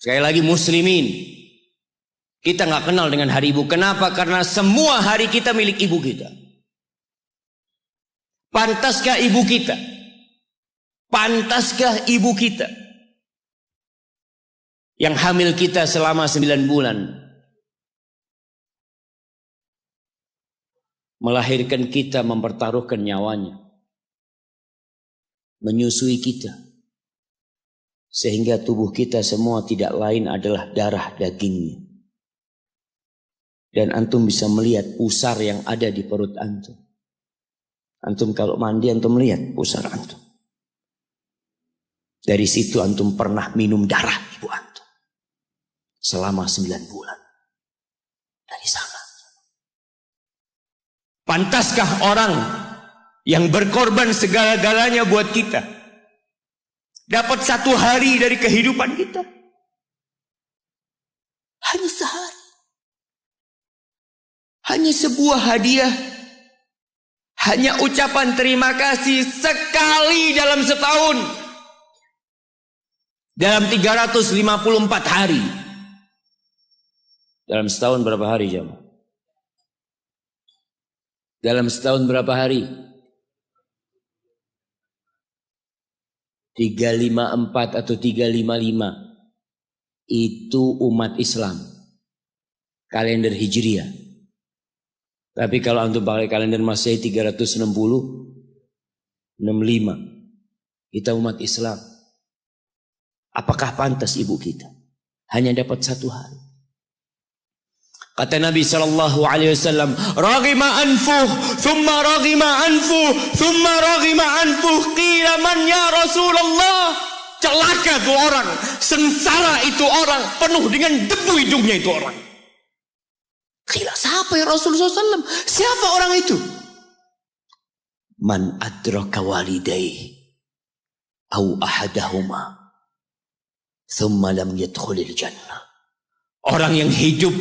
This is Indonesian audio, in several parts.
Sekali lagi muslimin, kita nggak kenal dengan hari ibu. Kenapa? Karena semua hari kita milik ibu kita. Pantaskah ibu kita? Pantaskah ibu kita yang hamil kita selama 9 bulan, melahirkan kita, mempertaruhkan nyawanya, menyusui kita, sehingga tubuh kita semua tidak lain adalah darah dagingnya. Dan antum bisa melihat pusar yang ada di perut antum. Antum kalau mandi antum melihat pusar antum. Dari situ antum pernah minum darah ibu antum selama 9 bulan. Dari sana. Pantaskah orang yang berkorban segala-galanya buat kita dapat 1 hari dari kehidupan kita? Hanya sehari. Hanya sebuah hadiah. Hanya ucapan terima kasih sekali dalam setahun. Dalam 354 hari. Dalam setahun berapa hari jemaah? Dalam setahun berapa hari? 354 atau 355. Itu umat Islam. Kalender Hijriah. Tapi kalau antum pakai kalender Masehi 360, 65. Kita umat Islam. Apakah pantas ibu kita hanya dapat 1 hari? Kata Nabi SAW, "Raghima anfuh, thumma raghima anfuh, thumma raghima anfuh, qila man ya Rasulullah." Celaka itu orang, sengsara itu orang, penuh dengan debu hidungnya itu orang. Qila, siapa ya Rasulullah SAW? Siapa orang itu? Man adraka walidayhi au ahadahuma thumma lam yadkhulil jannah. Orang yang hidup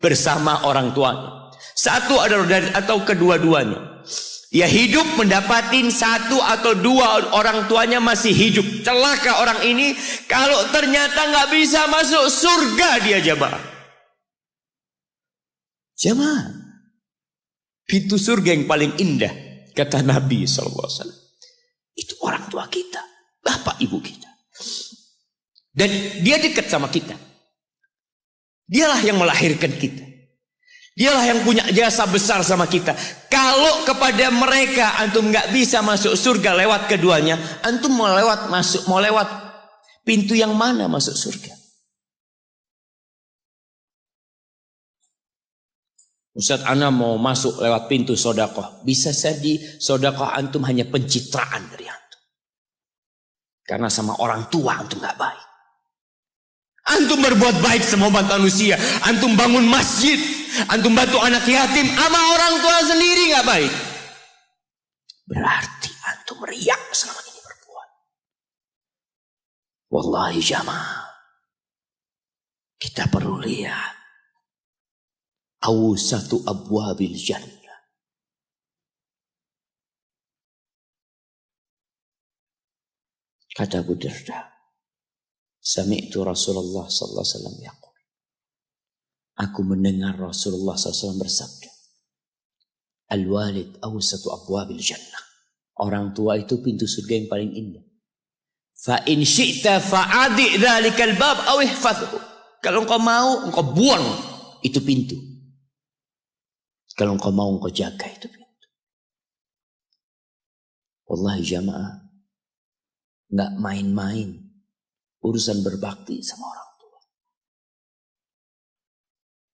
bersama orang tuanya. Satu atau kedua-duanya. Dia hidup mendapatin 1 atau 2 orang tuanya masih hidup. Celaka orang ini kalau ternyata nggak bisa masuk surga dia jemaah. Jemaah, pintu surga yang paling indah kata Nabi SAW itu orang tua kita, bapak ibu kita. Dan dia dekat sama kita. Dialah yang melahirkan kita. Dialah yang punya jasa besar sama kita. Kalau kepada mereka antum nggak bisa masuk surga lewat keduanya, antum mau lewat pintu yang mana masuk surga? Ustaz, ana mau masuk lewat pintu sodakoh. Bisa jadi sodakoh antum hanya pencitraan dari antum. Karena sama orang tua antum gak baik. Antum berbuat baik sama umat manusia. Antum bangun masjid. Antum bantu anak yatim. Sama orang tua sendiri gak baik. Berarti antum riak selama ini berbuat. Wallahi jamaah. Kita perlu lihat. Awsatu abwabil jannah. Kata Abu Darda, sami'tu Rasulullah sallallahu alaihi wasallam yaqul. Aku mendengar Rasulullah SAW bersabda, al-walid awsatu abwabil jannah. Orang tua itu pintu surga yang paling indah. Fa in syi'ta fa'adi dzalikal bab aw ihfazhu. Kalau engkau mau, engkau buang itu pintu. Kalau engkau mau, engkau jaga itu pintu. Wallahi jamaah, nggak main-main urusan berbakti sama orang tua.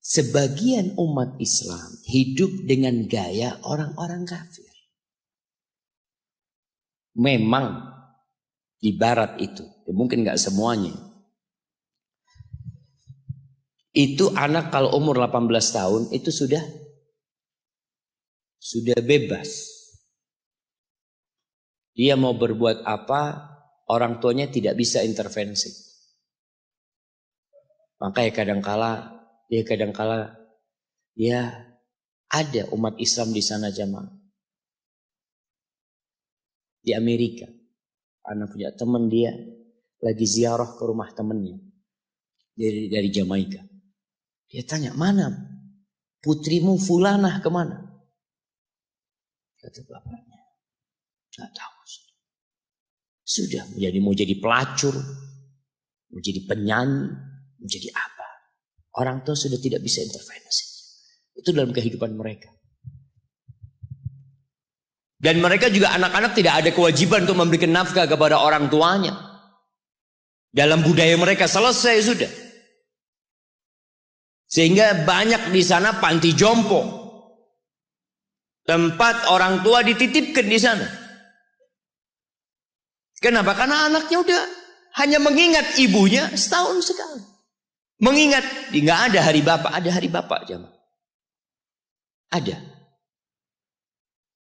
Sebagian umat Islam hidup dengan gaya orang-orang kafir. Memang di barat itu, mungkin nggak semuanya. Itu anak kalau umur 18 tahun itu sudah bebas. Dia mau berbuat apa, orang tuanya tidak bisa intervensi. Makanya kadangkala ya ada umat Islam di sana jamaah. Di Amerika, anak punya teman dia lagi ziarah ke rumah temannya. dari Jamaika. Dia tanya, mana putrimu Fulanah kemana? Kata bapaknya, nggak tahu. Sudah mau jadi pelacur, mau jadi penyanyi, mau jadi apa. Orang tua sudah tidak bisa intervensi. Itu dalam kehidupan mereka. Dan mereka juga anak-anak tidak ada kewajiban untuk memberikan nafkah kepada orang tuanya. Dalam budaya mereka selesai sudah. Sehingga banyak di sana panti jompo. Tempat orang tua dititipkan di sana. Kenapa? Karena anaknya udah hanya mengingat ibunya setahun sekali. Mengingat, nggak ada hari bapak, ada hari bapak jemaah. Ada.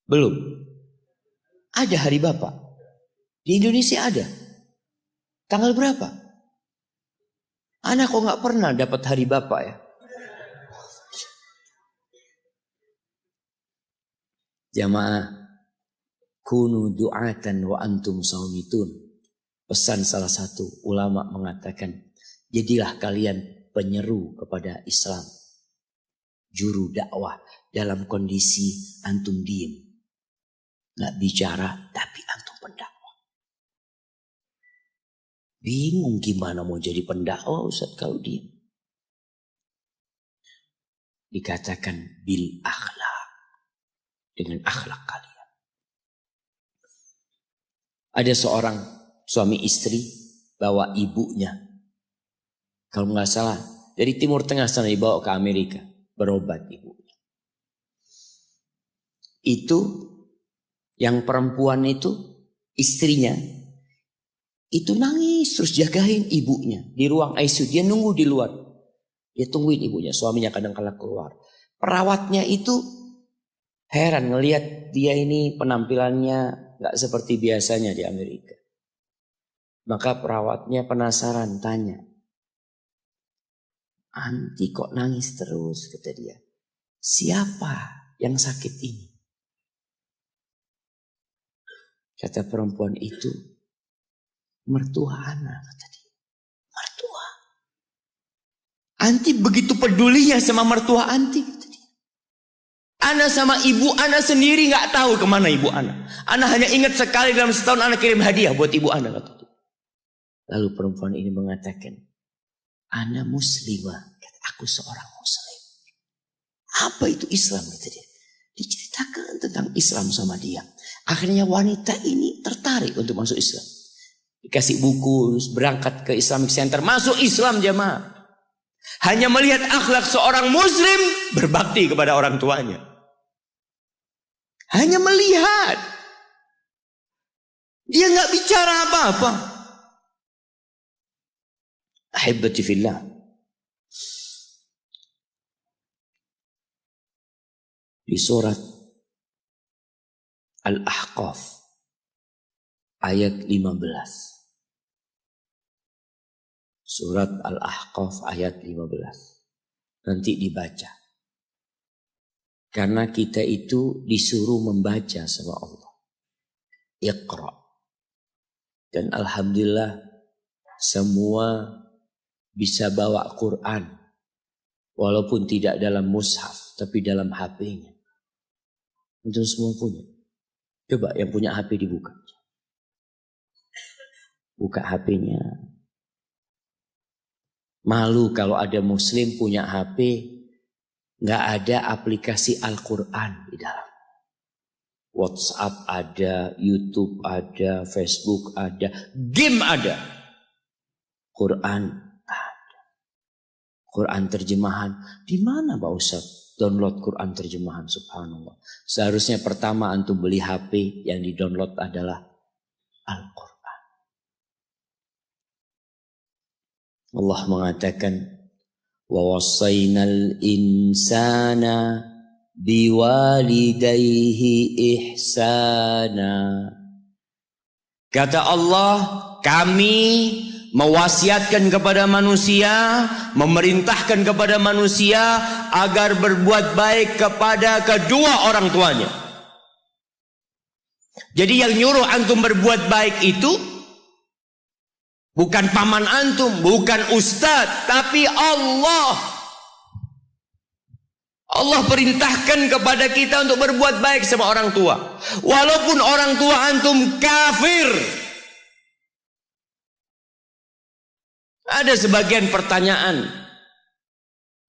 Belum. Ada hari bapak. Di Indonesia ada. Tanggal berapa? Anak kok nggak pernah dapat hari bapak ya? Jamaah. Kunu du'atan wa antum saumitun. Pesan salah satu ulama mengatakan, jadilah kalian penyeru kepada Islam. Juru dakwah dalam kondisi antum diem. Nggak bicara tapi antum pendakwah. Bingung gimana mau jadi pendakwah Ustaz kalau diem. Dikatakan bil akhlak. Dengan akhlak kalian. Ada seorang suami istri bawa ibunya. Kalau nggak salah dari Timur Tengah sana dibawa ke Amerika. Berobat ibunya. Itu yang perempuan itu istrinya. Itu nangis terus jagain ibunya. Di ruang ICU dia nunggu di luar. Dia tungguin ibunya. Suaminya kadang-kala keluar. Perawatnya itu heran ngelihat dia ini penampilannya gak seperti biasanya di Amerika. Maka perawatnya penasaran tanya. Anti kok nangis terus, kata dia. Siapa yang sakit ini? Kata perempuan itu, mertua anak, kata dia. Mertua. Anti begitu pedulinya sama mertua anti, kata dia. Ana sama ibu ana sendiri gak tahu kemana ibu ana. Ana hanya ingat sekali dalam setahun ana kirim hadiah buat ibu ana, kata dia. Lalu perempuan ini mengatakan, ana muslimah, kata aku seorang muslim. Apa itu Islam, kata dia. Diceritakan tentang Islam sama dia. Akhirnya wanita ini tertarik untuk masuk Islam. Dikasih buku, berangkat ke Islamic Center, masuk Islam jemaah. Hanya melihat akhlak seorang muslim berbakti kepada orang tuanya. Hanya melihat. Dia nggak bicara apa-apa. Ahibati fillah. Di surat Al-Ahqaf ayat 15. Surat Al-Ahqaf ayat 15. Nanti dibaca. Karena kita itu disuruh membaca sama Allah. Iqra. Dan alhamdulillah semua bisa bawa Quran. Walaupun tidak dalam mushaf, tapi dalam HP-nya. Itu semua punya. Coba yang punya HP dibuka. Buka HP-nya. Malu kalau ada muslim punya HP, nggak ada aplikasi Al-Quran di dalam. WhatsApp ada, YouTube ada, Facebook ada, game ada. Quran ada. Quran terjemahan. Di mana Pak Ustaz download Quran terjemahan? Subhanallah. Seharusnya pertama antum beli HP yang di download adalah Al-Quran. Allah mengatakan, wa wassaynal insana biwalidayhi ihsana. Kata Allah, kami mewasiatkan kepada manusia, memerintahkan kepada manusia agar berbuat baik kepada kedua orang tuanya. Jadi yang nyuruh antum berbuat baik itu Bukan paman antum, bukan ustadz, tapi Allah. Allah perintahkan kepada kita untuk berbuat baik sama orang tua. Walaupun orang tua antum kafir. Ada sebagian pertanyaan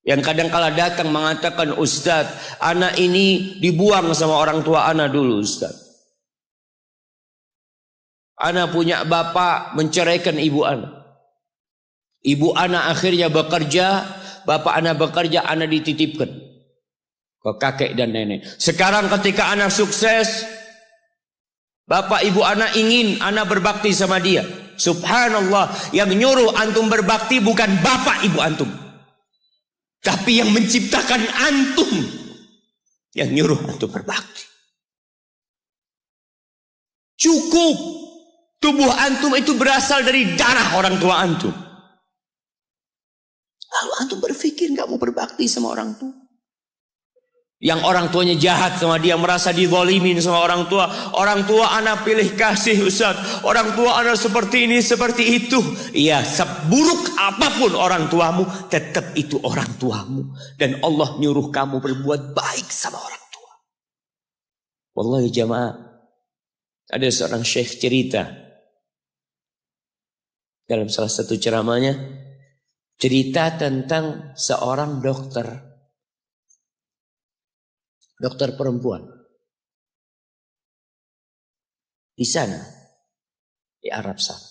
yang kadang kala datang mengatakan, Ustadz, anak ini dibuang sama orang tua anak dulu, Ustadz. Anak punya bapak menceraikan ibu anak. Ibu anak akhirnya bekerja, bapak anak bekerja, anak dititipkan ke kakek dan nenek. Sekarang ketika anak sukses, bapak ibu anak ingin anak berbakti sama dia. Subhanallah, yang nyuruh antum berbakti bukan bapak ibu antum, tapi yang menciptakan antum yang nyuruh antum berbakti. Cukup tubuh antum itu berasal dari darah orang tua antum. Lalu antum berpikir gak mau berbakti sama orang tua. Yang orang tuanya jahat sama dia, merasa dizalimin sama orang tua. Orang tua anak pilih kasih, Ustaz. Orang tua anak seperti ini, seperti itu. Iya, seburuk apapun orang tuamu, tetap itu orang tuamu. Dan Allah nyuruh kamu berbuat baik sama orang tua. Wallahi jamaah, ada seorang syekh cerita dalam salah satu ceramahnya, cerita tentang seorang dokter perempuan di sana, di Arab sana.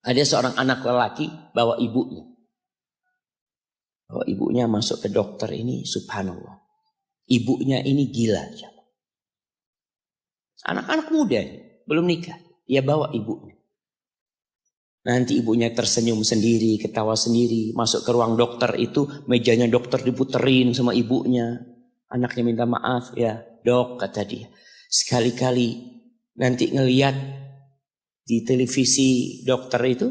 Ada seorang anak lelaki bawa ibunya. Bawa ibunya masuk ke dokter ini, subhanallah. Ibunya ini gila. Anak-anak muda, belum nikah. Dia bawa ibunya. Nanti ibunya tersenyum sendiri, ketawa sendiri. Masuk ke ruang dokter itu, mejanya dokter diputerin sama ibunya. Anaknya minta maaf, ya dok, kata dia. Sekali-kali nanti ngeliat di televisi dokter itu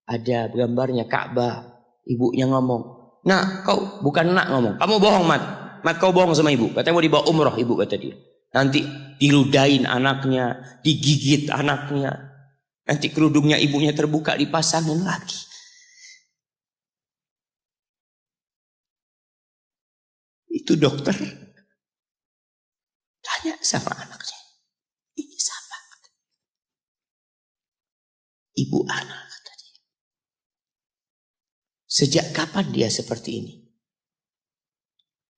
ada gambarnya Ka'bah. Ibunya ngomong, nak kau, bukan nak ngomong, kamu bohong Mat. Mat kau bohong sama ibu. Katanya mau dibawa umroh ibu, kata dia. Nanti diludahin anaknya, digigit anaknya. Nanti kerudungnya ibunya terbuka, dipasangin lagi. Itu dokter tanya sama anaknya, ini siapa? Ibu anak, kata dia. Sejak kapan dia seperti ini?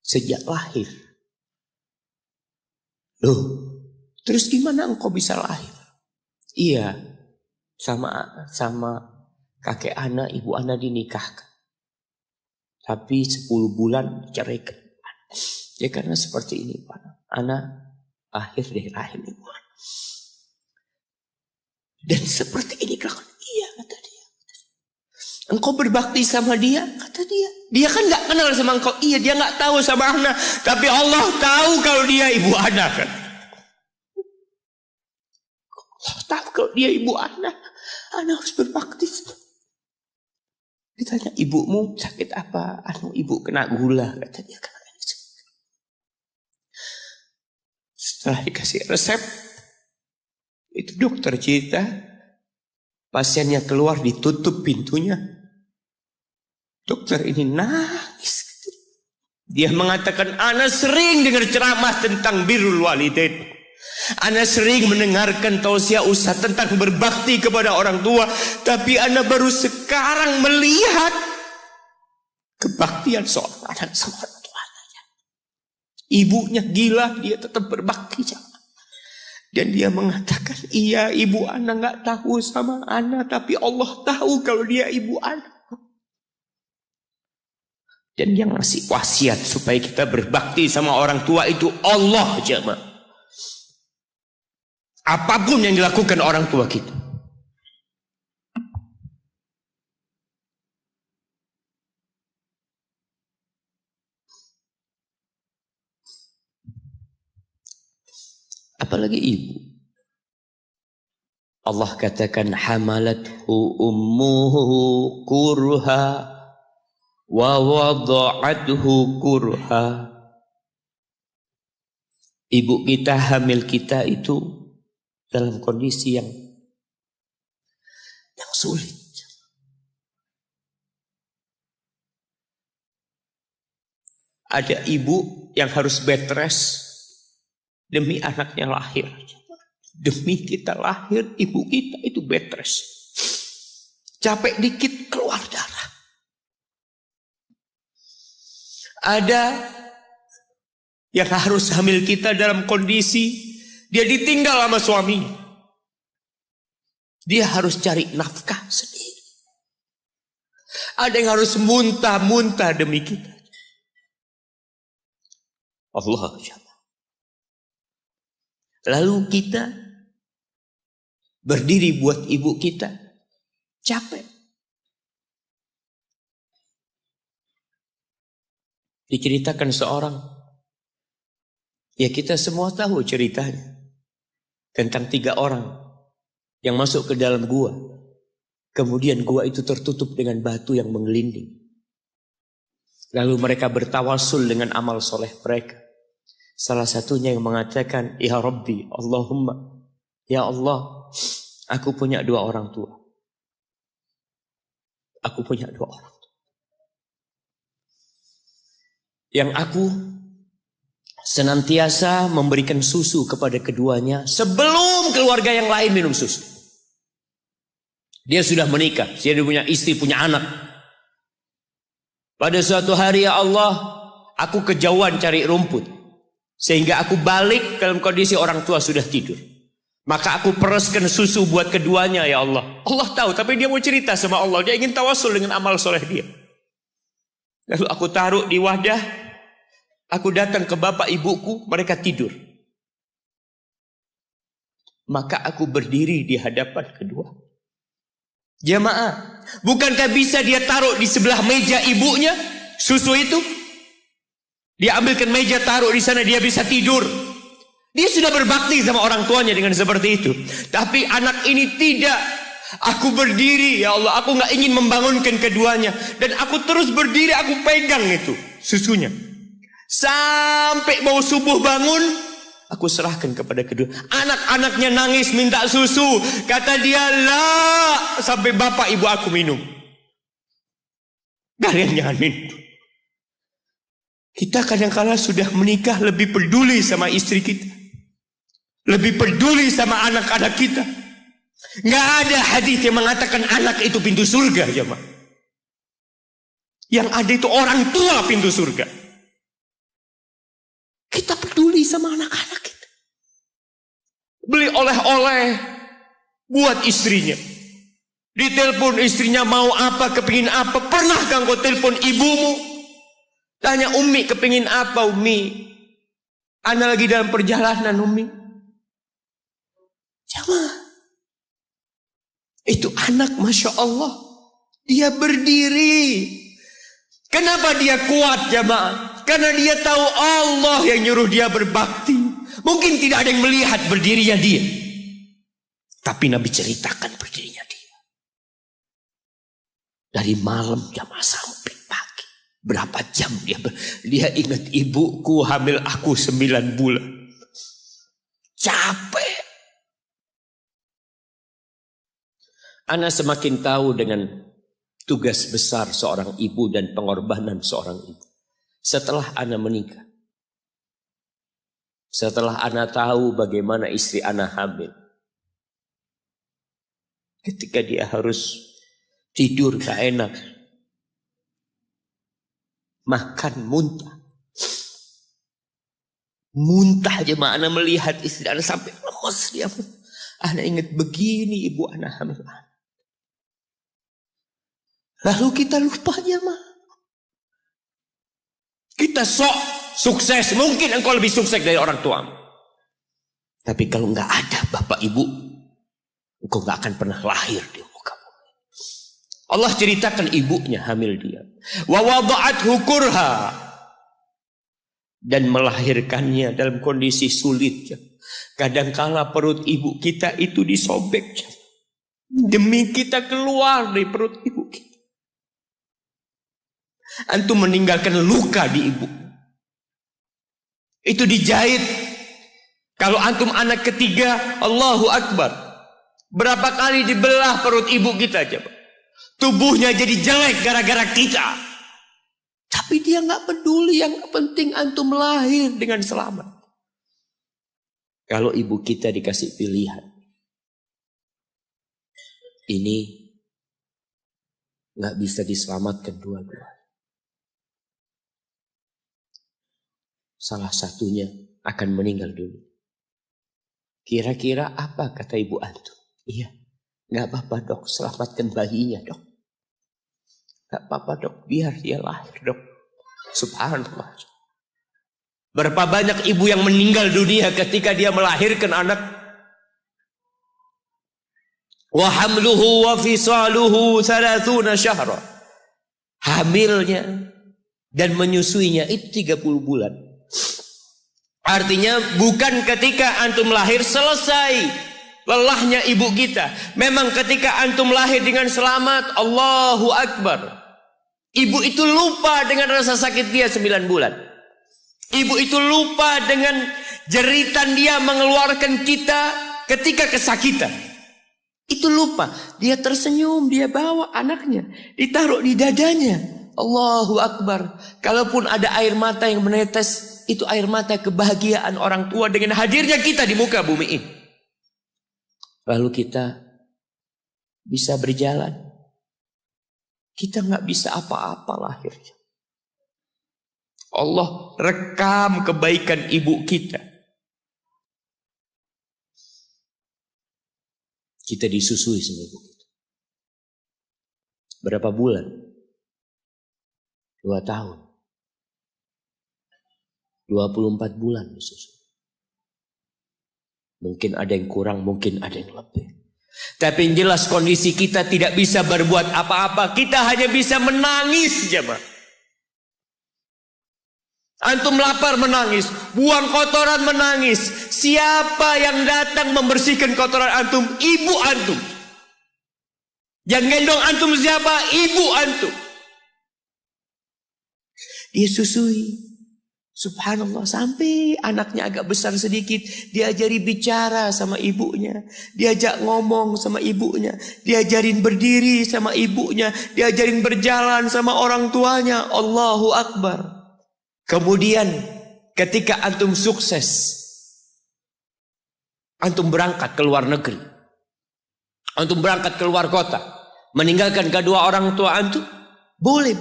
Sejak lahir. Loh, terus gimana engkau bisa lahir? Iya, sama kakek anak, ibu anak dinikahkan. Tapi 10 bulan diceraikan. Ya karena seperti ini Pak, anak lahir dari rahim ibu. Dan seperti ini kelakuan. Iya, kata dia. Engkau berbakti sama dia, kata dia. Dia kan gak kenal sama engkau. Iya, dia gak tahu sama anak. Tapi Allah tahu kalau dia ibu anak. Kan? Allah tahu kalau dia ibu anak. Anak harus berbakti. Ditanya, ibumu sakit apa? Ibu kena gula, kata dia. Setelah dikasih resep, itu dokter cerita, pasiennya keluar ditutup pintunya. Dokter ini nangis. Dia mengatakan, ana sering dengar ceramah tentang birrul walidain. Ana sering mendengarkan tausiah ustaz tentang berbakti kepada orang tua. Tapi ana baru sekarang melihat kebaktian seorang anak sama orang tua. Ibunya gila, dia tetap berbakti sama. Dan dia mengatakan, iya ibu anak gak tahu sama anak, tapi Allah tahu kalau dia ibu anak. Dan yang ngasih wasiat supaya kita berbakti sama orang tua itu Allah jemaah. Apapun yang dilakukan orang tua kita. Apalagi ibu. Allah katakan hamalathu ummuhu kurha wa wada'athu kurha. Ibu kita, hamil kita itu dalam kondisi yang yang sulit. Ada ibu yang harus bed rest demi anaknya lahir. Demi kita lahir, ibu kita itu bed rest. Capek dikit keluar darah. Ada yang harus hamil kita dalam kondisi dia ditinggal sama suaminya. Dia harus cari nafkah sendiri. Ada yang harus muntah-muntah demi kita. Allah. Lalu kita berdiri buat ibu kita. Capek. Diceritakan seorang. Ya kita semua tahu ceritanya. Tentang 3 orang yang masuk ke dalam gua. Kemudian gua itu tertutup dengan batu yang menggelinding. Lalu mereka bertawasul dengan amal soleh mereka. Salah satunya yang mengatakan, Ya Rabbi, Allahumma, Ya Allah, aku punya 2 orang tua. Aku punya 2 orang tua. Yang aku senantiasa memberikan susu kepada keduanya sebelum keluarga yang lain minum susu. Dia sudah menikah, dia punya istri, punya anak. Pada suatu hari, ya Allah, aku kejauhan cari rumput. Sehingga aku balik dalam kondisi orang tua sudah tidur. Maka aku peraskan susu buat keduanya, ya Allah. Allah tahu, tapi dia mau cerita sama Allah. Dia ingin tawasul dengan amal soleh dia. Lalu aku taruh di wadah. Aku datang ke bapak ibuku, mereka tidur. Maka aku berdiri di hadapan kedua. Jamaah, bukankah bisa dia taruh di sebelah meja ibunya susu itu? Dia ambilkan meja, taruh di sana, dia bisa tidur. Dia sudah berbakti sama orang tuanya dengan seperti itu. Tapi anak ini tidak. Aku berdiri, ya Allah, aku gak ingin membangunkan keduanya. Dan aku terus berdiri, aku pegang itu susunya. Sampai mau subuh bangun, aku serahkan kepada kedua. Anak-anaknya nangis minta susu. Kata dia, lah, sampai bapak ibu aku minum. Kalian jangan minum. Kita kadang-kala sudah menikah lebih peduli sama istri kita. Lebih peduli sama anak-anak kita. Nggak ada hadis yang mengatakan anak itu pintu surga, jemaah. Yang ada itu orang tua pintu surga. Kita peduli sama anak-anak kita. Beli oleh-oleh buat istrinya. Ditelepon istrinya mau apa, kepingin apa. Pernah kan kau telepon ibumu? Tanya, Umi kepingin apa, Umi? Ana lagi dalam perjalanan, Umi. Jamaah. Itu anak, Masya Allah. Dia berdiri. Kenapa dia kuat, jamaah? Karena dia tahu Allah yang nyuruh dia berbakti. Mungkin tidak ada yang melihat berdirinya dia. Tapi Nabi ceritakan berdirinya dia. Dari malam jamaah sampai pagi. Berapa jam dia ingat, ibuku hamil aku 9 bulan. Capek. Ana semakin tahu dengan tugas besar seorang ibu dan pengorbanan seorang ibu. Setelah Ana menikah. Setelah Ana tahu bagaimana istri Ana hamil. Ketika dia harus tidur gak enak. Makan muntah. Muntah aja Ana melihat istri Ana sampai lemas dia. Ana ingat begini ibu Ana hamil. Lalu kita lupa jemaah. Kita sok sukses. Mungkin engkau lebih sukses dari orang tuamu. Tapi kalau enggak ada bapak ibu, engkau enggak akan pernah lahir di muka bumi. Allah ceritakan ibunya hamil dia. Wa wada'athu kurha. Dan melahirkannya dalam kondisi sulit. Kadangkala perut ibu kita itu disobek. Demi kita keluar dari perut ibu kita. Antum meninggalkan luka di ibu. Itu dijahit. Kalau antum anak ketiga, Allahu Akbar. Berapa kali dibelah perut ibu kita coba. Tubuhnya jadi jelek gara-gara kita. Tapi dia nggak peduli, yang penting antum lahir dengan selamat. Kalau ibu kita dikasih pilihan, ini nggak bisa diselamatkan dua-dua. Salah satunya akan meninggal dulu. Kira-kira apa kata ibu antum? Iya, nggak apa-apa dok, selamatkan bayinya dok. Nggak apa-apa dok, biar dia lahir dok. Subhanallah. Berapa banyak ibu yang meninggal dunia ketika dia melahirkan anak. Wa hamluhu wa fisaluhu 30 syahra. Hamilnya dan menyusuinya itu 30 bulan. Artinya bukan ketika antum lahir selesai lelahnya ibu kita. Memang ketika antum lahir dengan selamat, Allahu Akbar. Ibu itu lupa dengan rasa sakit dia 9 bulan. Ibu itu lupa dengan jeritan dia mengeluarkan kita ketika kesakitan. Itu lupa. Dia tersenyum, dia bawa anaknya, ditaruh di dadanya. Allahu Akbar. Kalaupun ada air mata yang menetes, itu air mata kebahagiaan orang tua dengan hadirnya kita di muka bumi ini. Lalu kita bisa berjalan. Kita nggak bisa apa-apa lahirnya. Allah rekam kebaikan ibu kita. Kita disusui sama ibu kita. Berapa bulan? 2 tahun. 24 bulan disusui. Mungkin ada yang kurang, mungkin ada yang lebih. Tapi yang jelas kondisi kita tidak bisa berbuat apa-apa. Kita hanya bisa menangis jemaah. Antum lapar menangis, buang kotoran menangis. Siapa yang datang membersihkan kotoran antum? Ibu antum. Yang gendong antum siapa? Ibu antum. Dia susui. Subhanallah, sampai anaknya agak besar sedikit, diajari bicara sama ibunya, diajak ngomong sama ibunya, diajarin berdiri sama ibunya, diajarin berjalan sama orang tuanya. Allahu Akbar. Kemudian ketika antum sukses, antum berangkat ke luar negeri, antum berangkat ke luar kota, meninggalkan kedua orang tua antum, boleh,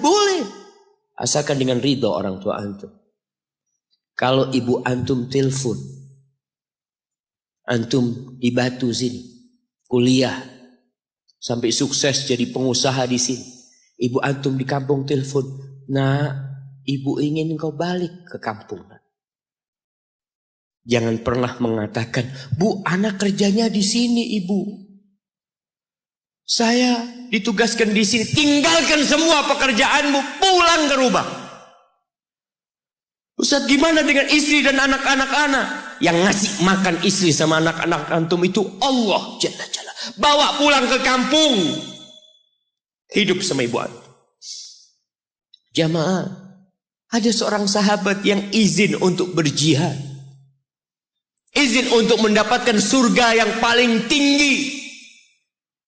asalkan dengan ridho orang tua antum. Kalau ibu antum telepon, antum di Batu sini, kuliah, sampai sukses jadi pengusaha di sini. Ibu antum di kampung telepon, nah ibu ingin engkau balik ke kampung. Jangan pernah mengatakan, bu anak kerjanya di sini ibu. Saya ditugaskan di sini, tinggalkan semua pekerjaanmu, pulang ke rumah. Ustaz, gimana dengan istri dan anak-anak anak? Yang ngasih makan istri sama anak-anak antum itu Allah Jalla Jalla. Bawa pulang ke kampung. Hidup sama ibu antum. Jamaah, ada seorang sahabat yang izin untuk berjihad. Izin untuk mendapatkan surga yang paling tinggi.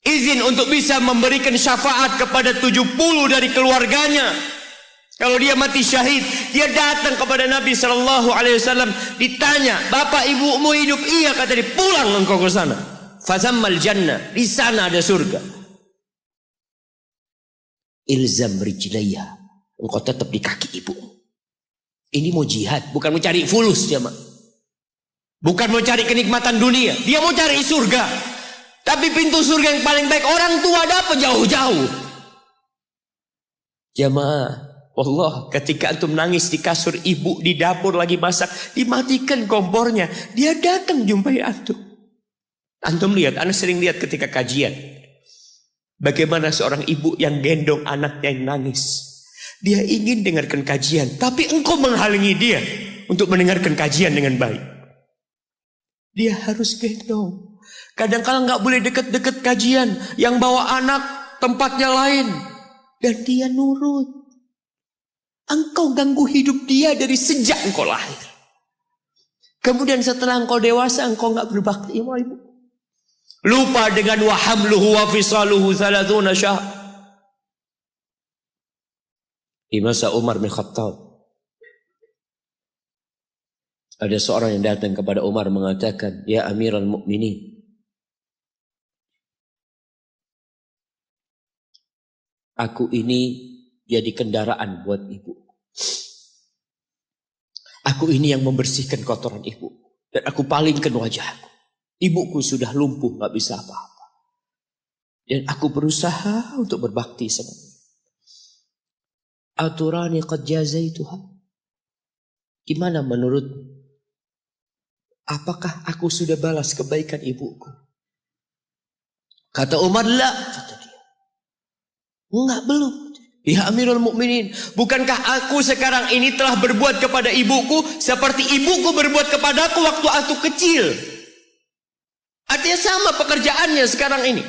Izin untuk bisa memberikan syafaat kepada 70 dari keluarganya. Kalau dia mati syahid, dia datang kepada Nabi SAW, ditanya, bapak ibumu hidup? Iya, kata dia, pulang engkau ke sana. Fazammal jannah, di sana ada surga. Ilzam rijlaiha, engkau tetap di kaki ibu. Ini mau jihad, bukan mau cari fulus jemaah. Bukan mau cari kenikmatan dunia, dia mau cari surga. Tapi pintu surga yang paling baik orang tua dapat jauh-jauh. Jemaah, Allah, ketika antum nangis di kasur ibu, di dapur lagi masak, dimatikan kompornya, dia datang jumpai antum. Antum lihat, anak sering lihat ketika kajian, bagaimana seorang ibu yang gendong anaknya yang nangis. Dia ingin dengarkan kajian, tapi engkau menghalangi dia untuk mendengarkan kajian dengan baik. Dia harus gendong. Kadang-kadang nggak boleh deket-deket kajian, yang bawa anak tempatnya lain, dan dia nurut. Engkau ganggu hidup dia dari sejak engkau lahir. Kemudian setelah engkau dewasa, engkau gak berbakti sama ibu. Lupa dengan wa hamluhu wa fisaluhu 30 syahr. Di masa Umar bin Khattab, ada seorang yang datang kepada Umar mengatakan, "Ya Amirul Mukminin, aku ini jadi kendaraan buat ibu. Aku ini yang membersihkan kotoran ibu. Dan aku palingkan wajahku. Ibuku sudah lumpuh, gak bisa apa-apa. Dan aku berusaha untuk berbakti sama dia. Aturani qad jazaituha. Gimana menurutmu? Apakah aku sudah balas kebaikan ibuku?" Kata Umar, "La," kata dia. "Enggak, belum. Ya Amirul Mukminin, bukankah aku sekarang ini telah berbuat kepada ibuku seperti ibuku berbuat kepadaku waktu aku kecil?" Artinya sama pekerjaannya sekarang ini.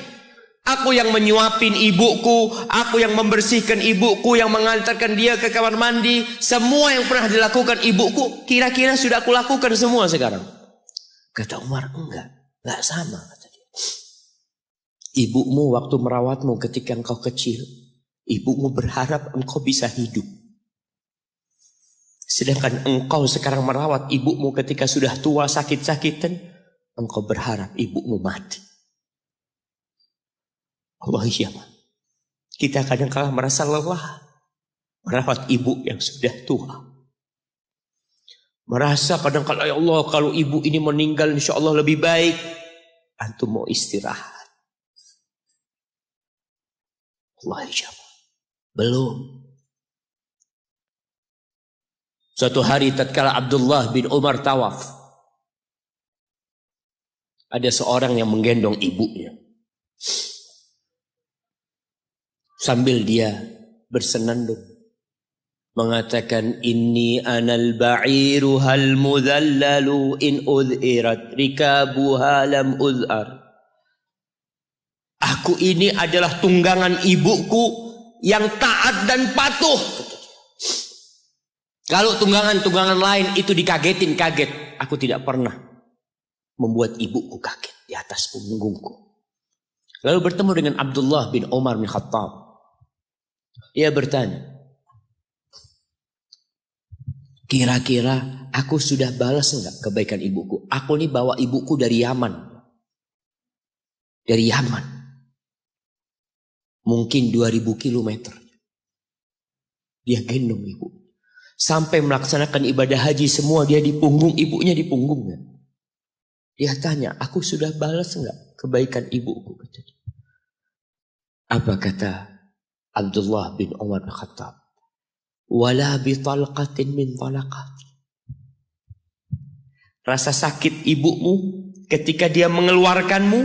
Aku yang menyuapin ibuku, aku yang membersihkan ibuku, yang mengantarkan dia ke kamar mandi. Semua yang pernah dilakukan ibuku, kira-kira sudah aku lakukan semua sekarang. Kata Umar, enggak sama, kata dia. Ibumu waktu merawatmu ketika engkau kecil, ibumu berharap engkau bisa hidup. Sedangkan engkau sekarang merawat ibumu ketika sudah tua sakit-sakitan, engkau berharap ibumu mati. Allah, iya, kita kadang-kala merasa lelah merawat ibu yang sudah tua. Merasa kadang-kala, ya Allah, kalau ibu ini meninggal insya Allah lebih baik. Antum mau istirahat. Allah, iya, belum. Suatu hari tatkala Abdullah bin Umar tawaf, ada seorang yang menggendong ibunya. Sambil dia bersenandung mengatakan, "Inni anal ba'iru hal mudhallalu in udhirat rikabuha lam udhar." Aku ini adalah tunggangan ibuku yang taat dan patuh. Kalau tunggangan-tunggangan lain itu dikagetin, kaget. Aku tidak pernah membuat ibuku kaget di atas punggungku. Lalu bertemu dengan Abdullah bin Umar bin Khattab. Ia bertanya, "Kira-kira aku sudah balas enggak kebaikan ibuku? Aku ini bawa ibuku dari Yaman. Dari Yaman. Mungkin 2000 kilometer. Dia gendong ibu. Sampai melaksanakan ibadah haji semua dia di punggung, ibunya di punggungnya. Dia tanya, aku sudah balas enggak kebaikan ibuku?" Apa kata Abdullah bin Umar bin Khattab? "Wala bitalqatin min talaqat." Rasa sakit ibumu ketika dia mengeluarkanmu,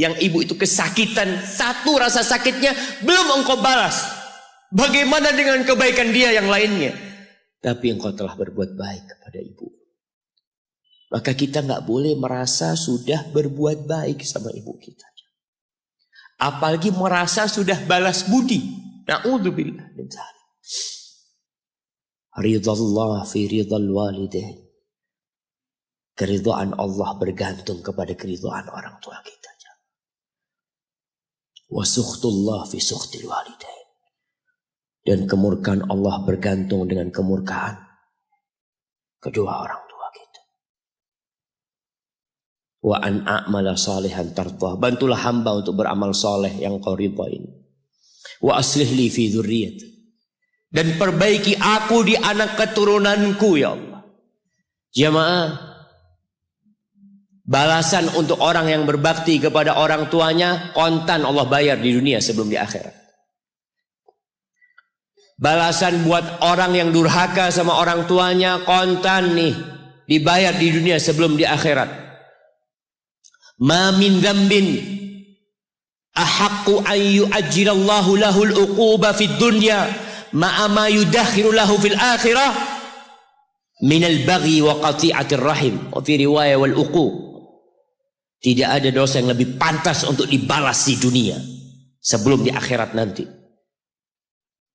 yang ibu itu kesakitan, satu rasa sakitnya belum engkau balas. Bagaimana dengan kebaikan dia yang lainnya? Tapi engkau telah berbuat baik kepada ibu. Maka kita nggak boleh merasa sudah berbuat baik sama ibu kita. Apalagi merasa sudah balas budi. Na'udzubillah min dzalik. Ridallah fi ridal walidain. Keridhaan Allah bergantung kepada keridhaan orang tua kita. Wa sukhtullah fi sukhtil walidain. Dan kemurkaan Allah bergantung dengan kemurkaan kedua orang tua kita. Wa an a'mala salihan tardah. Bantulah hamba untuk beramal soleh yang kau ridhain. Wa aslih li fi dzurriyyati. Dan perbaiki aku di anak keturunanku, ya Allah. Jamaah, balasan untuk orang yang berbakti kepada orang tuanya kontan Allah bayar di dunia sebelum di akhirat. Balasan buat orang yang durhaka sama orang tuanya kontan nih dibayar di dunia sebelum di akhirat. Ma min dzambin ahaqqu an yu'ajjilallahu lahul uquba fid dunya ma'a ma yudakhiru lahu fil akhirah minal baghi wa qati'atir rahim wa fi riwayah wal uquq. Tidak ada dosa yang lebih pantas untuk dibalas di dunia sebelum di akhirat nanti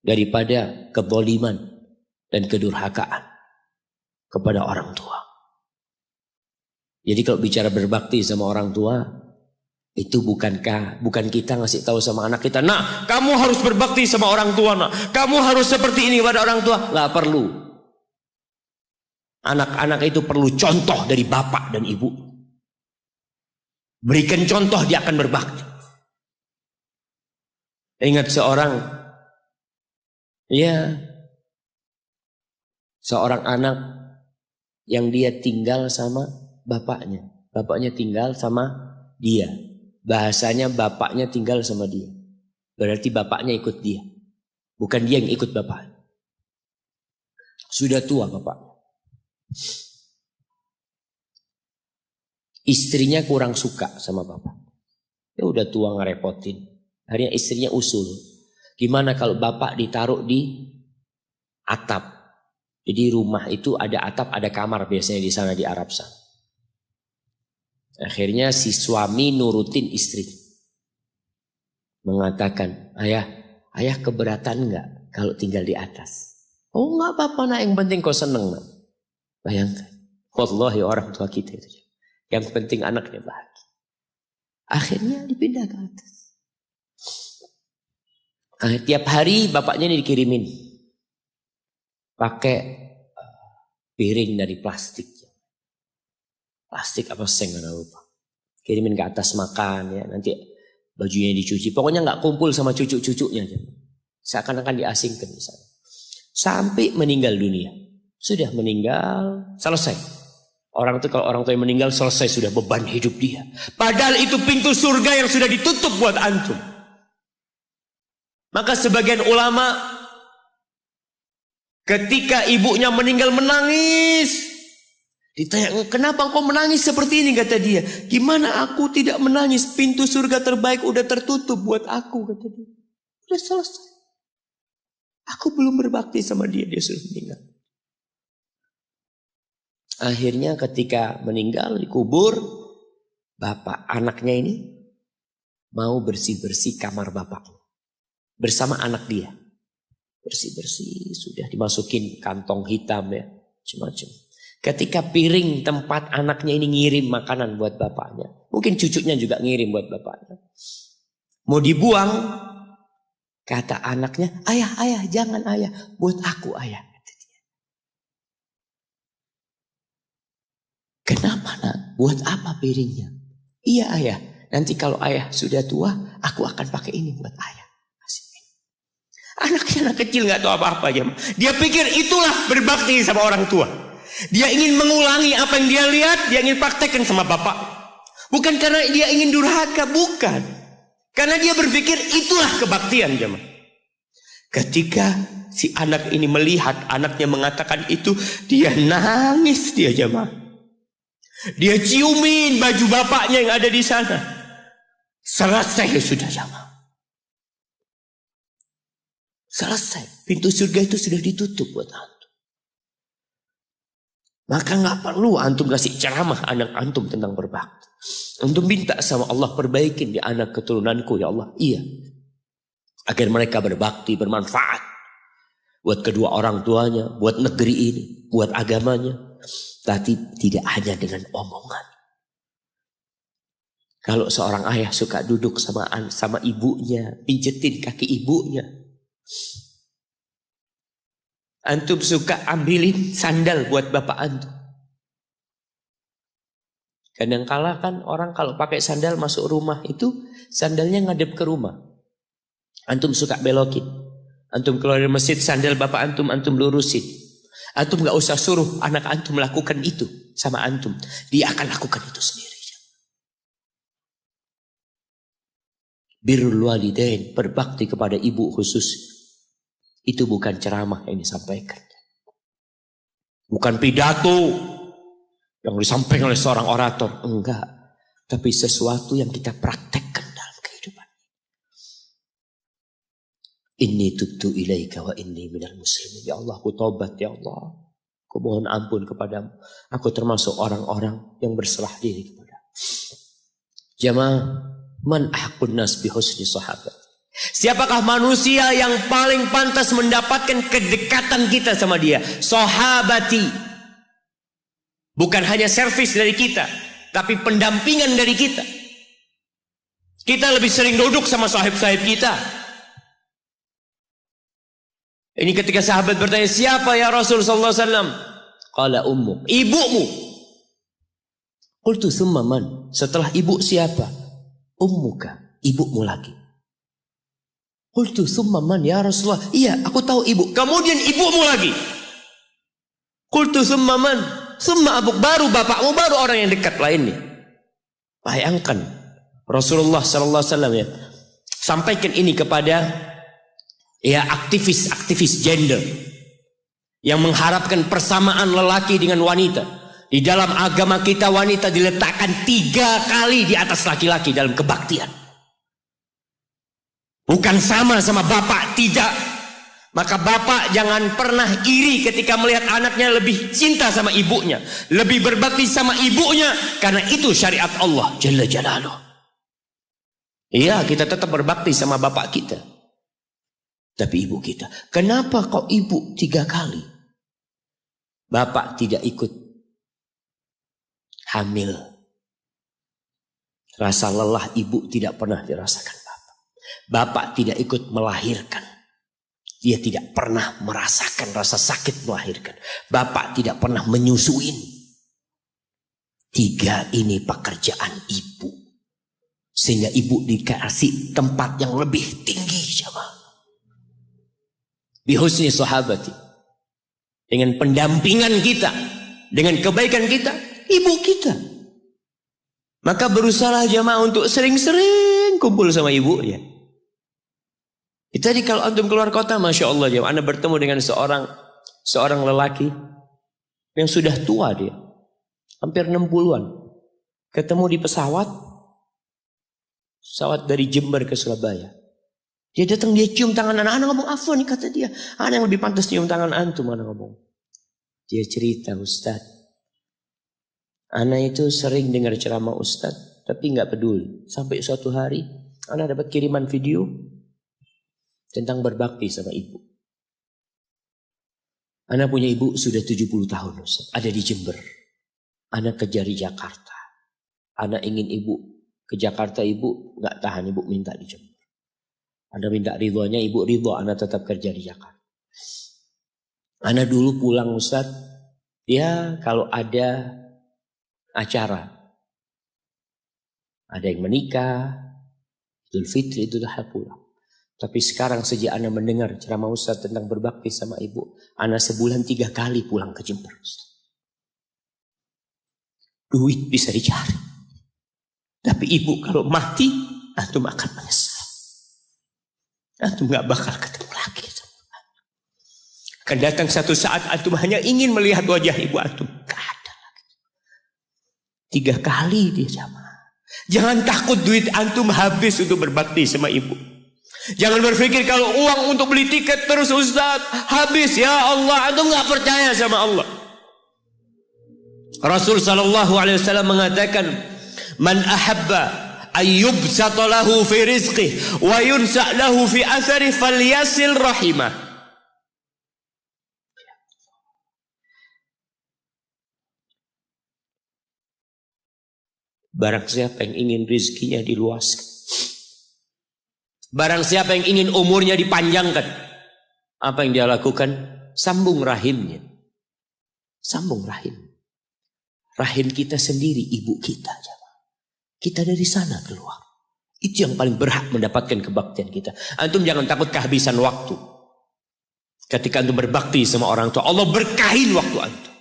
daripada kezaliman dan kedurhakaan kepada orang tua. Jadi kalau bicara berbakti sama orang tua, itu bukan kita ngasih tahu sama anak kita, "Nak, kamu harus berbakti sama orang tua, nak. Kamu harus seperti ini pada orang tua." Nggak perlu. Anak-anak itu perlu contoh dari bapak dan ibu. Berikan contoh, dia akan berbakti. Ingat seorang anak yang dia tinggal sama bapaknya. Bapaknya tinggal sama dia. Bahasanya bapaknya tinggal sama dia. Berarti bapaknya ikut dia. Bukan dia yang ikut bapak. Sudah tua bapak. Istrinya kurang suka sama bapak. Ya udah tua ngerepotin. Akhirnya istrinya usul. Gimana kalau bapak ditaruh di atap? Jadi rumah itu ada atap, ada kamar biasanya di sana di Arab sana. Akhirnya si suami nurutin istri. Mengatakan, ayah keberatan enggak kalau tinggal di atas? Oh enggak apa-apa nak, yang penting kau seneng nak. Bayangkan. Wallahi orang tua kita itu. Yang penting anaknya bahagia. Akhirnya dipindah ke atas. Tiap hari bapaknya ini dikirimin. Pakai piring dari plastik. Plastik apa seng nggak lupa. Kirimin ke atas makan ya, nanti bajunya dicuci. Pokoknya nggak kumpul sama cucu-cucunya. Seakan-akan diasingkan di sana. Sampai meninggal dunia. Sudah meninggal, selesai. Orang itu kalau orang tua yang meninggal selesai, sudah beban hidup dia. Padahal itu pintu surga yang sudah ditutup buat antum. Maka sebagian ulama ketika ibunya meninggal menangis. Ditanya, "Kenapa kau menangis seperti ini?" Kata dia. "Gimana aku tidak menangis? Pintu surga terbaik udah tertutup buat aku," kata dia. Udah selesai. Aku belum berbakti sama dia sudah meninggal. Akhirnya ketika meninggal dikubur, bapak anaknya ini mau bersih-bersih kamar bapaknya. Bersama anak dia. Bersih-bersih, sudah dimasukin kantong hitam ya. Macam-macam. Ketika piring tempat anaknya ini ngirim makanan buat bapaknya. Mungkin cucunya juga ngirim buat bapaknya. Mau dibuang. Kata anaknya, ayah, jangan ayah. Buat aku ayah. Kata dia. Kenapa nak? Buat apa piringnya? Iya ayah. Nanti kalau ayah sudah tua, aku akan pakai ini buat ayah. Anaknya anak kecil gak tahu apa-apa aja. Dia pikir itulah berbakti sama orang tua. Dia ingin mengulangi apa yang dia lihat, dia ingin praktekkan sama bapak. Bukan karena dia ingin durhaka, bukan. Karena dia berpikir itulah kebaktian jemaah. Ketika si anak ini melihat anaknya mengatakan itu, dia nangis dia jemaah. Dia ciumin baju bapaknya yang ada di sana. Selesai sudah jemaah. Selesai. Pintu surga itu sudah ditutup buat antum. Maka gak perlu antum kasih ceramah anak antum tentang berbakti. Antum minta sama Allah, perbaikin di anak keturunanku ya Allah. Iya. Agar mereka berbakti, bermanfaat. Buat kedua orang tuanya, buat negeri ini, buat agamanya. Tapi tidak hanya dengan omongan. Kalau seorang ayah suka duduk sama ibunya, pijetin kaki ibunya. Antum suka ambilin sandal buat bapak antum. Kadang-kala kan orang kalau pakai sandal masuk rumah itu sandalnya ngadep ke rumah. Antum suka belokin. Antum keluar dari masjid, sandal bapak antum lurusin. Antum gak usah suruh anak antum melakukan itu sama antum. Dia akan lakukan itu sendiri. Birrul walidain, berbakti kepada ibu khusus. Itu bukan ceramah yang disampaikan. Bukan pidato yang disampaikan oleh seorang orator. Enggak. Tapi sesuatu yang kita praktekkan dalam kehidupan. Inni tubtu ilaika wa inni minal muslimin. Ya Allah, aku tobat ya Allah. Aku mohon ampun kepadamu. Aku termasuk orang-orang yang berserah diri kepada. Jamaah, man ahqun nas bi husni sahabat. Siapakah manusia yang paling pantas mendapatkan kedekatan kita sama dia? Sahabati. Bukan hanya servis dari kita. tapi pendampingan dari kita. Kita lebih sering duduk sama sahib-sahib kita. Ini ketika sahabat bertanya, siapa ya Rasul sallallahu alaihi wasallam? Qala ummuk, ibumu. Qultu thumma man? Setelah ibu siapa? Ummuka, ibumu lagi. Qultu thumma man ya Rasulullah? Iya, aku tahu ibu. Kemudian ibumu lagi. Qultu thumma man? Thumma abuk, baru bapakmu, baru orang yang dekat lainnya. Bayangkan Rasulullah sallallahu alaihi wasallam ya, sampaikan ini kepada ya aktivis gender yang mengharapkan persamaan lelaki dengan wanita. Di dalam agama kita wanita diletakkan 3 kali di atas laki-laki dalam kebaktian. Bukan sama bapak, tidak. Maka bapak jangan pernah iri ketika melihat anaknya lebih cinta sama ibunya, lebih berbakti sama ibunya, karena itu syariat Allah Jalla Jalaluh. Iya, kita tetap berbakti sama bapak kita. Tapi ibu kita, kenapa kok ibu 3 kali? Bapak tidak ikut hamil. Rasa lelah ibu tidak pernah dirasakan bapak. Bapak tidak ikut melahirkan. Dia tidak pernah merasakan rasa sakit melahirkan. Bapak tidak pernah menyusuin. 3 ini pekerjaan ibu. Sehingga ibu dikasih tempat yang lebih tinggi. Bihusni sahabati. Dengan pendampingan kita. Dengan kebaikan kita. Ibu kita. Maka berusaha jamaah untuk sering-sering kumpul sama ibunya. Tadi kalau antum keluar kota, Masya Allah jamaah, anda bertemu dengan seorang lelaki yang sudah tua dia. Hampir 60-an. Ketemu di pesawat dari Jember ke Surabaya. Dia datang, dia cium tangan anak ngomong, afwan nih kata dia. Anak yang lebih pantas cium tangan antum, anak ngomong. Dia cerita, Ustaz. Anak itu sering dengar ceramah Ustaz, tapi nggak peduli. Sampai suatu hari, anak dapat kiriman video tentang berbakti sama ibu. Anak punya ibu sudah 70 tahun, Ustaz. Ada di Jember. Anak kerja di Jakarta. Anak ingin ibu ke Jakarta, ibu nggak tahan, ibu minta di Jember. Anda minta ridhonya, ibu ridho, anak tetap kerja di Jakarta. Anak dulu pulang Ustaz, ya kalau ada acara, ada yang menikah, Idul Fitri, Idul Adha pulang. Tapi sekarang sejak anak mendengar ceramah Ustaz tentang berbakti sama ibu, anak sebulan 3 kali pulang ke Jember. Ustaz. Duit bisa dicari, tapi ibu kalau mati, antum akan menyesal. Antum gak bakal ketemu lagi. Akan datang satu saat antum hanya ingin melihat wajah ibu antum. Gak ada lagi. 3 kali dia jamaah. Jangan takut duit antum habis untuk berbakti sama ibu. Jangan berpikir kalau uang untuk beli tiket terus Ustaz habis. Ya Allah, antum gak percaya sama Allah. Rasul sallallahu alaihi wasallam mengatakan, man ahabba ayyubsata lahu fi rizqih wa yunsa' lahu fi athari falyasil rahimah. Barang siapa yang ingin rizkinya diluaskan, barang siapa yang ingin umurnya dipanjangkan, apa yang dia lakukan? Sambung rahimnya. Sambung rahim. Rahim kita sendiri, ibu kita. Kita dari sana keluar. Itu yang paling berhak mendapatkan kebaktian kita. Antum jangan takut kehabisan waktu. Ketika antum berbakti sama orang tua, Allah berkahin waktu antum.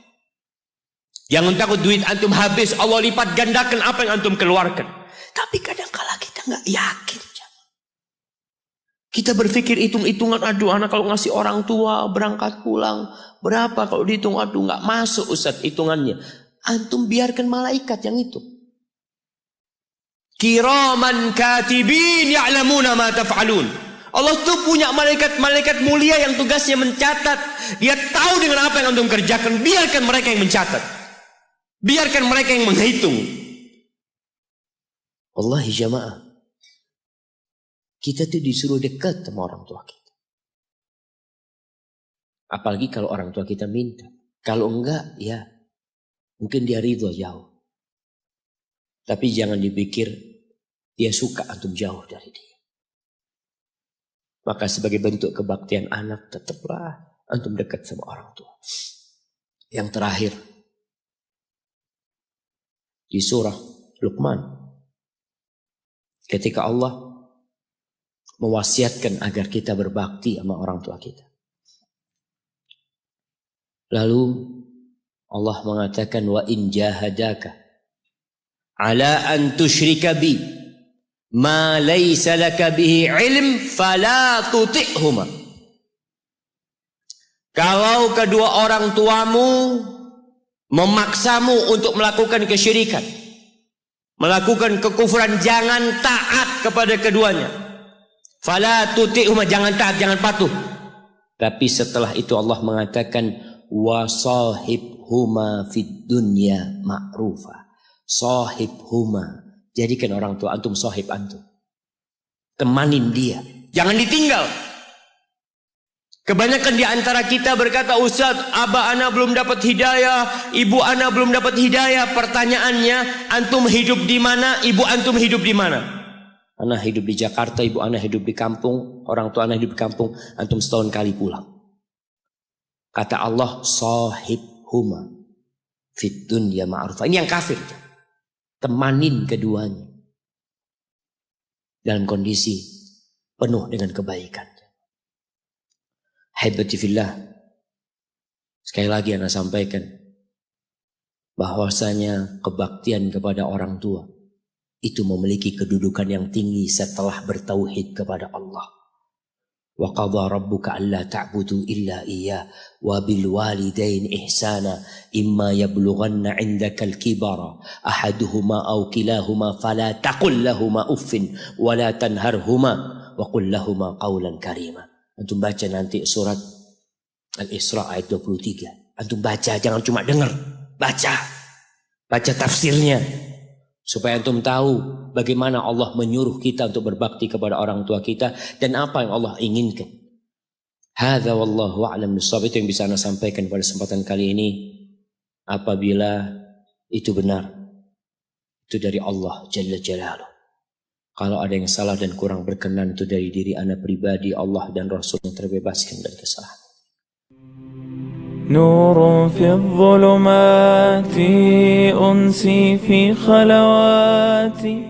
Jangan takut duit antum habis, Allah lipat gandakan apa yang antum keluarkan. Tapi kadang-kala kita nggak yakin. Kita berpikir hitung-hitungan, aduh anak kalau ngasih orang tua berangkat pulang berapa, kalau dihitung aduh nggak masuk Ustaz hitungannya. Antum biarkan malaikat yang itu. Kiraman katibin ya'lamuna ma taf'alun. Allah tuh punya malaikat-malaikat mulia yang tugasnya mencatat. Dia tahu dengan apa yang antum kerjakan. Biarkan mereka yang mencatat. Biarkan mereka yang menghitung. Wallahi jamaah, kita tuh disuruh dekat sama orang tua kita. Apalagi kalau orang tua kita minta. Kalau enggak, ya mungkin dia ridho jauh. Tapi jangan dipikir dia suka antum jauh dari dia. Maka sebagai bentuk kebaktian anak, tetaplah antum dekat sama orang tua. Yang terakhir, di surah Luqman, ketika Allah mewasiatkan agar kita berbakti sama orang tua kita. Lalu Allah mengatakan, wa in jahadaka ala an tusyrika bi ma laysa laka bihi ilm fala tuti'huma. Kalau kedua orang tuamu memaksamu untuk melakukan kesyirikan, melakukan kekufuran, jangan taat kepada keduanya. Fala tuti'huma, jangan taat, jangan patuh. Tapi setelah itu Allah mengatakan, wa sahibhuma fid dunya ma'rufa. Sahibhuma, jadikan orang tua antum sahib antum. Temanin dia, jangan ditinggal. Kebanyakan di antara kita berkata, Ustaz, abah ana belum dapat hidayah, ibu ana belum dapat hidayah. Pertanyaannya, antum hidup di mana, ibu antum hidup di mana? Ana hidup di Jakarta, ibu ana hidup di kampung, orang tua ana hidup di kampung, antum setahun kali pulang. Kata Allah, sahibhuma fid dunya ma'rufa. Ini yang kafir. Temanin keduanya dalam kondisi penuh dengan kebaikan. Haibati fillah, sekali lagi ana sampaikan bahwasanya kebaktian kepada orang tua itu memiliki kedudukan yang tinggi setelah bertauhid kepada Allah. Wa qadha rabbuka alla ta'budu illa iyyah wa bil walidain ihsana imma yablughanna 'indaka al-kibara ahaduhuma aw kilahuma fala taqul lahumā uffin wa la tanharhuma wa qul lahumā qawlan karīma. Antum baca nanti surat Al-Isra ayat 23. Antum baca, jangan cuma dengar. Baca tafsirnya. Supaya antum tahu bagaimana Allah menyuruh kita untuk berbakti kepada orang tua kita. Dan apa yang Allah inginkan. Hadza wallahu a'lam bissawab. Itu yang bisa ana sampaikan pada kesempatan kali ini. Apabila itu benar, itu dari Allah Jalla Jalaluh. Kalau ada yang salah dan kurang berkenan itu dari diri anak pribadi, Allah dan Rasul yang terbebaskan dari kesalahan. نور في الظلمات أنسي في خلواتي